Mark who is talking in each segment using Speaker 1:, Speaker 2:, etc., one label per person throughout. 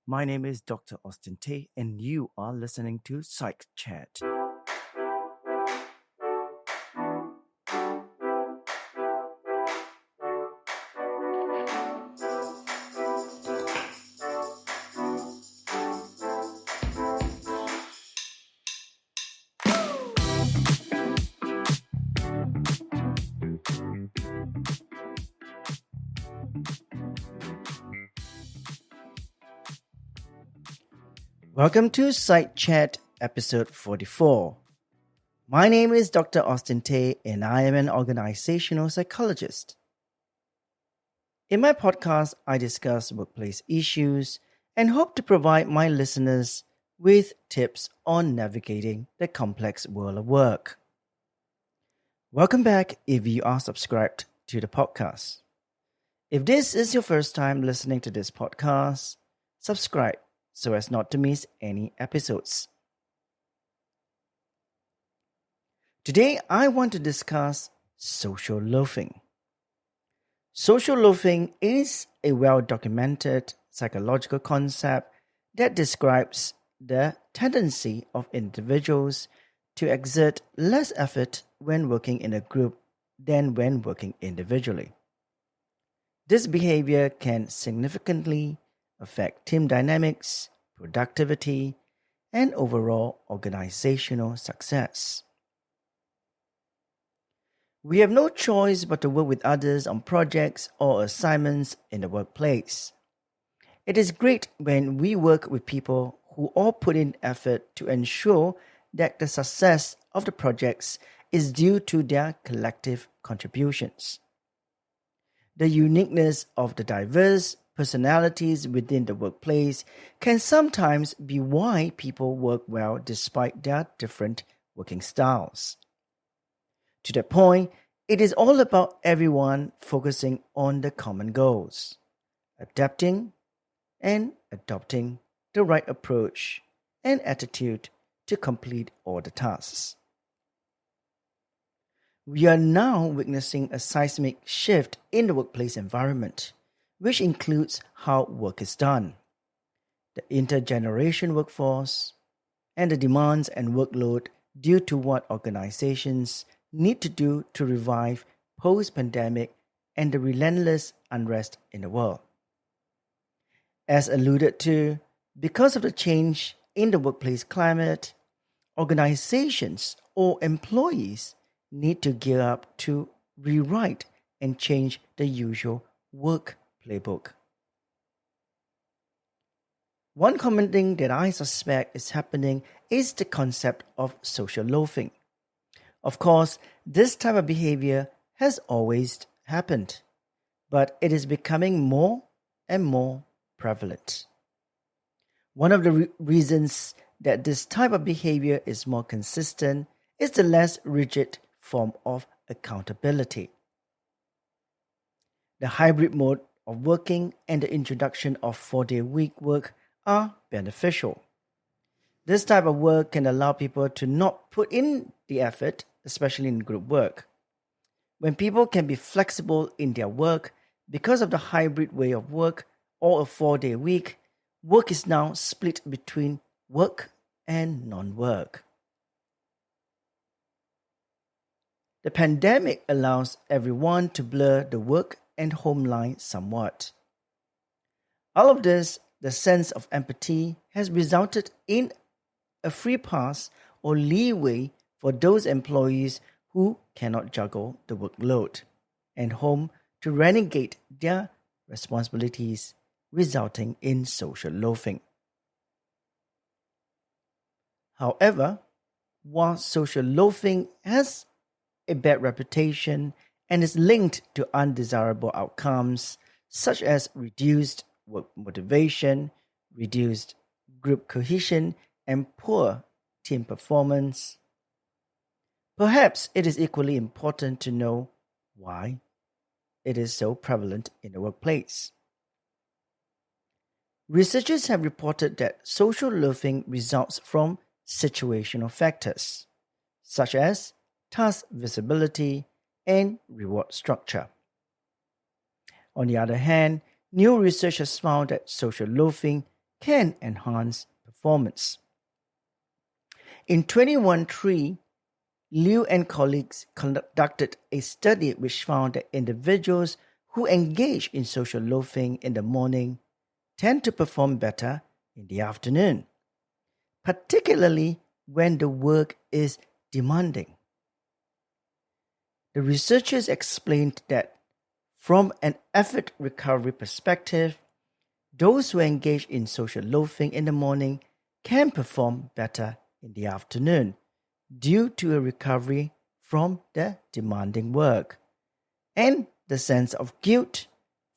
Speaker 1: My name is Dr. Austin Tay, and you are listening to Psych Chat. Welcome to Psych Chat, episode 44. My name is Dr. Austin Tay, and I am an organizational psychologist. In my podcast, I discuss workplace issues and hope to provide my listeners with tips on navigating the complex world of work. Welcome back if you are subscribed to the podcast. If this is your first time listening to this podcast, subscribe so as not to miss any episodes. Today, I want to discuss social loafing. Social loafing is a well-documented psychological concept that describes the tendency of individuals to exert less effort when working in a group than when working individually. This behavior can significantly affect team dynamics, productivity, and overall organizational success. We have no choice but to work with others on projects or assignments in the workplace. It is great when we work with people who all put in effort to ensure that the success of the projects is due to their collective contributions. The uniqueness of the diverse personalities within the workplace can sometimes be why people work well despite their different working styles. To that point, it is all about everyone focusing on the common goals, adapting and adopting the right approach and attitude to complete all the tasks. We are now witnessing a seismic shift in the workplace environment, which includes how work is done, the intergeneration workforce, and the demands and workload due to what organizations need to do to revive post-pandemic and the relentless unrest in the world. As alluded to, because of the change in the workplace climate, organizations or employees need to gear up to rewrite and change the usual work playbook. One common thing that I suspect is happening is the concept of social loafing. Of course, this type of behavior has always happened, but it is becoming more and more prevalent. One of the reasons that this type of behavior is more consistent is the less rigid form of accountability. The hybrid mode of working and the introduction of 4-day week work are beneficial. This type of work can allow people to not put in the effort, especially in group work. When people can be flexible in their work because of the hybrid way of work or a 4-day week, work is now split between work and non-work. The pandemic allows everyone to blur the work and home line somewhat. All of this, the sense of empathy, has resulted in a free pass or leeway for those employees who cannot juggle the workload and home to renegade their responsibilities, resulting in social loafing. However, while social loafing has a bad reputation and is linked to undesirable outcomes such as reduced work motivation, reduced group cohesion, and poor team performance, perhaps it is equally important to know why it is so prevalent in the workplace. Researchers have reported that social loafing results from situational factors, such as task visibility and reward structure. On the other hand, new research has found that social loafing can enhance performance. In 2013, Liu and colleagues conducted a study which found that individuals who engage in social loafing in the morning tend to perform better in the afternoon, particularly when the work is demanding. The researchers explained that from an effort recovery perspective, those who engage in social loafing in the morning can perform better in the afternoon due to a recovery from the demanding work, and the sense of guilt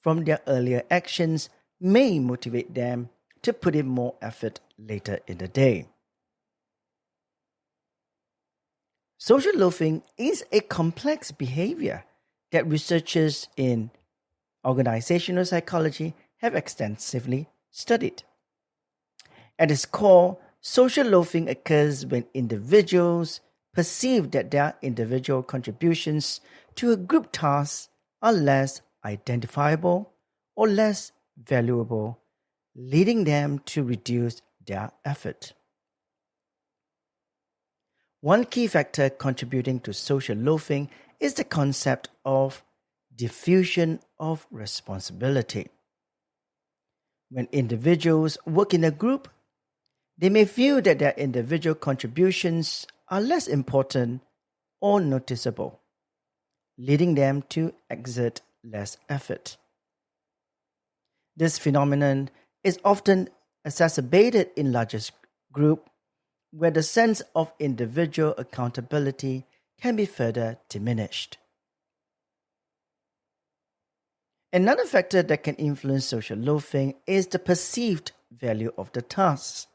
Speaker 1: from their earlier actions may motivate them to put in more effort later in the day. Social loafing is a complex behavior that researchers in organizational psychology have extensively studied. At its core, social loafing occurs when individuals perceive that their individual contributions to a group task are less identifiable or less valuable, leading them to reduce their effort. One key factor contributing to social loafing is the concept of diffusion of responsibility. When individuals work in a group, they may feel that their individual contributions are less important or noticeable, leading them to exert less effort. This phenomenon is often exacerbated in larger groups where the sense of individual accountability can be further diminished. Another factor that can influence social loafing is the perceived value of the tasks.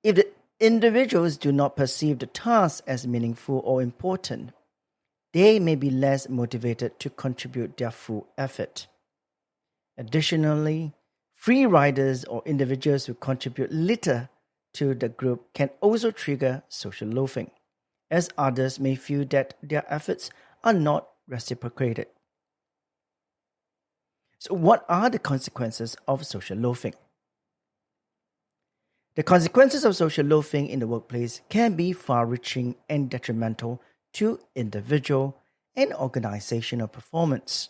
Speaker 1: If the individuals do not perceive the task as meaningful or important, they may be less motivated to contribute their full effort. Additionally, free riders or individuals who contribute little to the group can also trigger social loafing, as others may feel that their efforts are not reciprocated. So, what are the consequences of social loafing? The consequences of social loafing in the workplace can be far-reaching and detrimental to individual and organizational performance.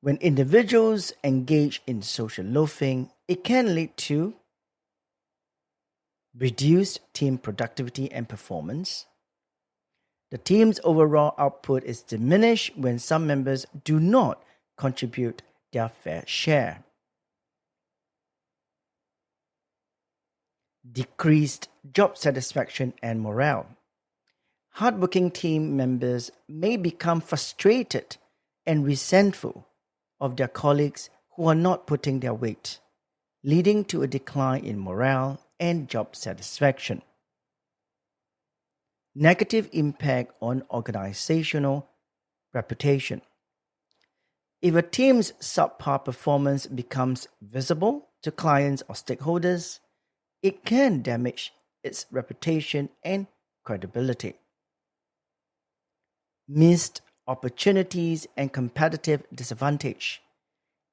Speaker 1: When individuals engage in social loafing, it can lead to reduced team productivity and performance. The team's overall output is diminished when some members do not contribute their fair share. Decreased job satisfaction and morale. Hardworking team members may become frustrated and resentful of their colleagues who are not putting their weight, leading to a decline in morale and job satisfaction. Negative impact on organizational reputation. If a team's subpar performance becomes visible to clients or stakeholders, it can damage its reputation and credibility. Missed opportunities and competitive disadvantage.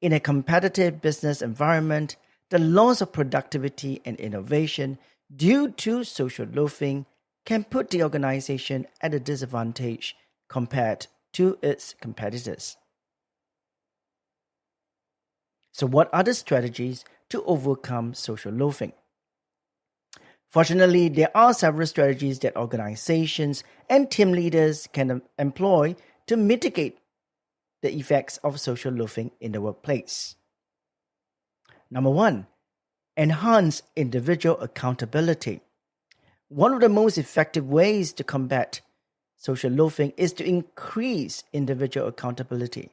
Speaker 1: In a competitive business environment, the loss of productivity and innovation due to social loafing can put the organization at a disadvantage compared to its competitors. So, what are the strategies to overcome social loafing? Fortunately, there are several strategies that organizations and team leaders can employ to mitigate the effects of social loafing in the workplace. Number one, enhance individual accountability. One of the most effective ways to combat social loafing is to increase individual accountability.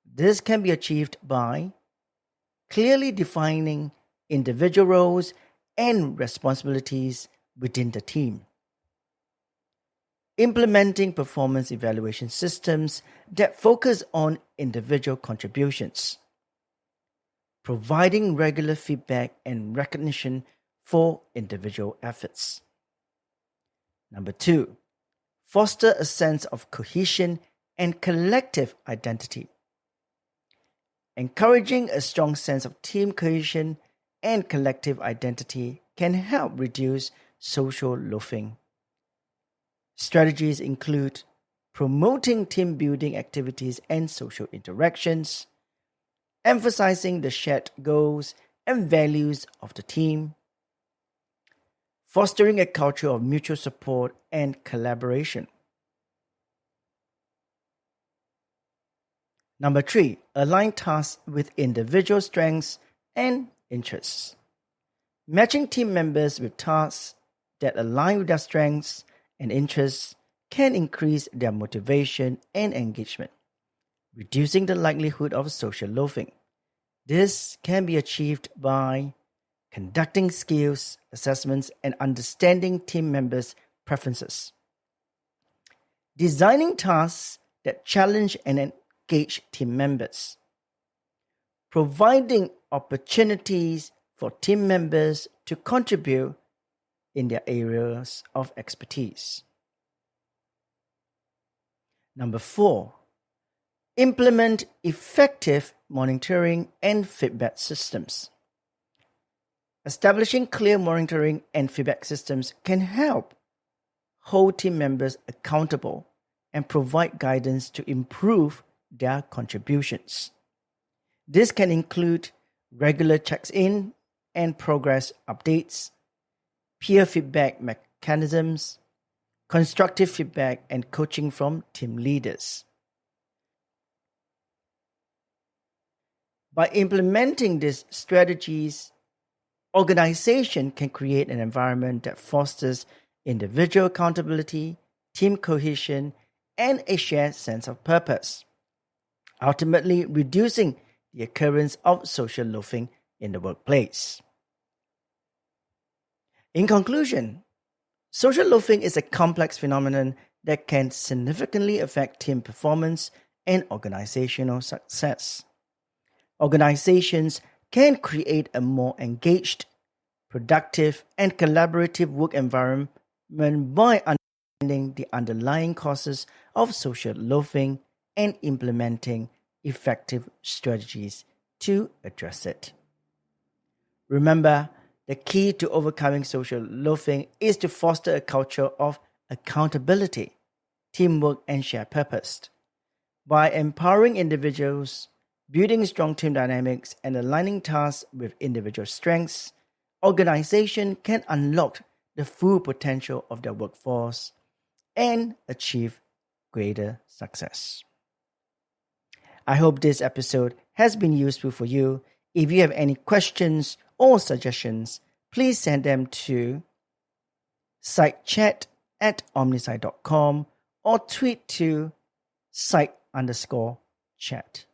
Speaker 1: This can be achieved by clearly defining individual roles and responsibilities within the team. Implementing performance evaluation systems that focus on individual contributions. Providing regular feedback and recognition for individual efforts. Number two, foster a sense of cohesion and collective identity. Encouraging a strong sense of team cohesion and collective identity can help reduce social loafing. Strategies include promoting team building activities and social interactions, emphasizing the shared goals and values of the team, fostering a culture of mutual support and collaboration. Number 3, align tasks with individual strengths and interests. Matching team members with tasks that align with their strengths and interests can increase their motivation and engagement, reducing the likelihood of social loafing. This can be achieved by conducting skills assessments and understanding team members' preferences, designing tasks that challenge and engage team members, providing opportunities for team members to contribute in their areas of expertise. Number 4, implement effective monitoring and feedback systems. Establishing clear monitoring and feedback systems can help hold team members accountable and provide guidance to improve their contributions. This can include regular checks-in and progress updates, peer feedback mechanisms, constructive feedback, and coaching from team leaders. By implementing these strategies, organization can create an environment that fosters individual accountability, team cohesion, and a shared sense of purpose, ultimately reducing the occurrence of social loafing in the workplace. In conclusion, social loafing is a complex phenomenon that can significantly affect team performance and organizational success. Organizations can create a more engaged, productive, and collaborative work environment by understanding the underlying causes of social loafing and implementing effective strategies to address it. Remember, the key to overcoming social loafing is to foster a culture of accountability, teamwork, and shared purpose. By empowering individuals, building strong team dynamics, and aligning tasks with individual strengths, organization can unlock the full potential of their workforce and achieve greater success. I hope this episode has been useful for you. If you have any questions or suggestions, please send them to sitechat@omnisci.com or tweet to site_chat.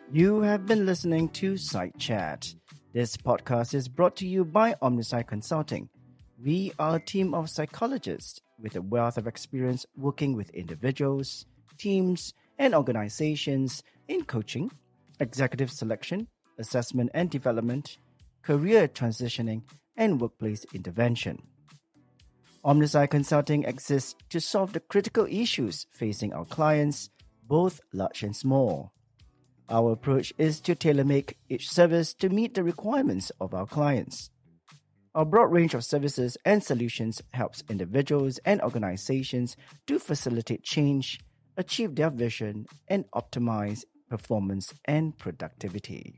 Speaker 1: You have been listening to Site Chat. This podcast is brought to you by Omnisci Consulting. We are a team of psychologists with a wealth of experience working with individuals, teams, and organizations in coaching, executive selection, assessment and development, career transitioning, and workplace intervention. Omnisci Consulting exists to solve the critical issues facing our clients, both large and small. Our approach is to tailor-make each service to meet the requirements of our clients. Our broad range of services and solutions helps individuals and organizations to facilitate change, achieve their vision, and optimize performance and productivity.